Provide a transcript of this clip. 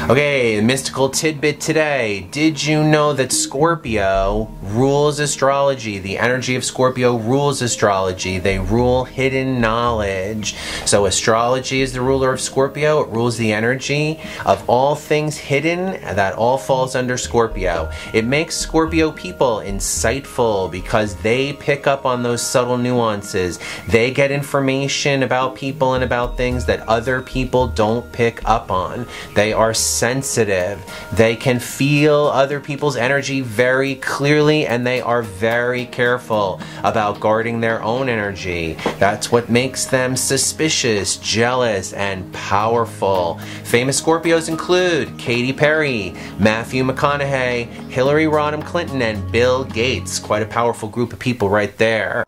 Okay, mystical tidbit today. Did you know that Scorpio rules astrology? The energy of Scorpio rules astrology. They rule hidden knowledge. So astrology is the ruler of Scorpio. It rules the energy of all things hidden. That all falls under Scorpio. It makes Scorpio people insightful because they pick up on those subtle nuances. They get information about people and about things that other people don't pick up on. They are sensitive. They can feel other people's energy very clearly, and they are very careful about guarding their own energy. That's what makes them suspicious, jealous, and powerful. Famous Scorpios include Katy Perry, Matthew McConaughey, Hillary Rodham Clinton, and Bill Gates. Quite a powerful group of people right there.